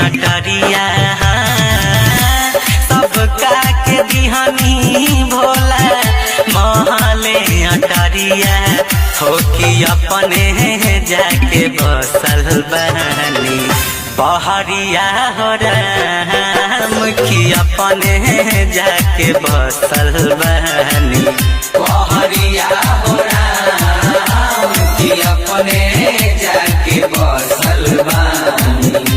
अटरिया सबका के दिहनी भोला महले अटरिया हो कि अपने जाके बसल बनी पहरिया हो राम कि अपने जाके बसल बनी पहरिया हो राम कि अपने जाके बसल बानी।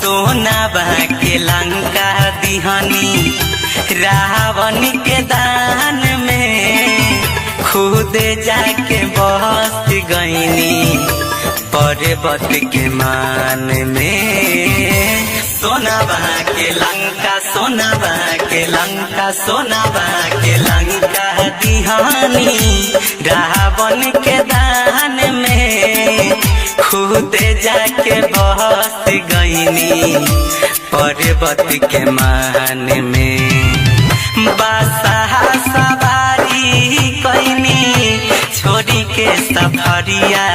के लंका दिहनी रावण के दान में खुद जाके बस गईनी पर्वत के मान में सोनाबा के लंका सोनाबा के लंका सोनाबा के लंका दिहनी रावण के दान में खुद जाके बस गईनी पर्वत के मान में बादशाह सवारी कईनी छोड़ी के सफरिया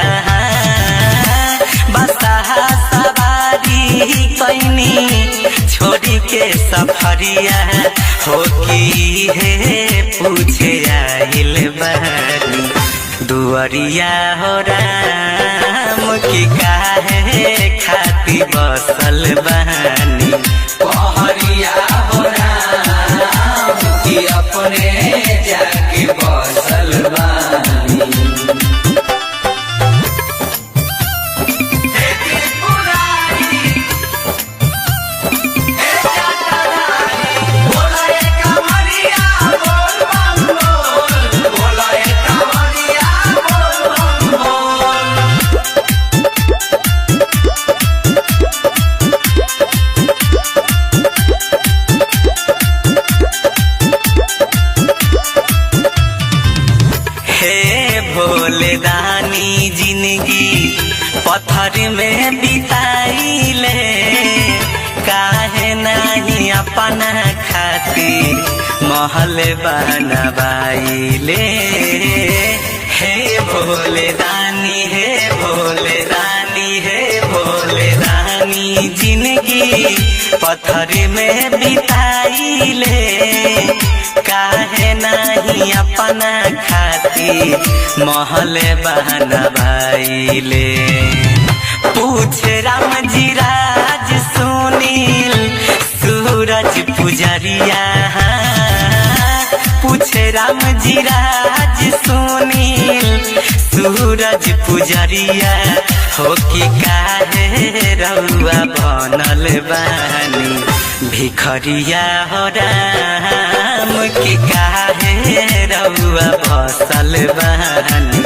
बादशाह सवारी कईनी छोड़ी के सफरिया हो कि हे पूछे आइल बनी दुआरिया हो राम कि काहे खाती बसल बनी पहरिया हो राम कि अपने जाके बसल बानी। भोले दानी जिंदगी पत्थर में बिताइले काहे नहीं अपना खातिर महल बनवाइले हे भोले दानी हे भोले दानी हे भोले दानी जिंदगी पत्थर में बिताइले काहे नहीं अपना खातिर महल बनवाइले पूछ राम जी राज सुनील सूरज पुजरिया पूछ राम जी राज सुनील सूरज पुजरिया हो कि काहे रउआ बनल बानी भिखरिया हो राम कि काहे रउआ बसल बानी।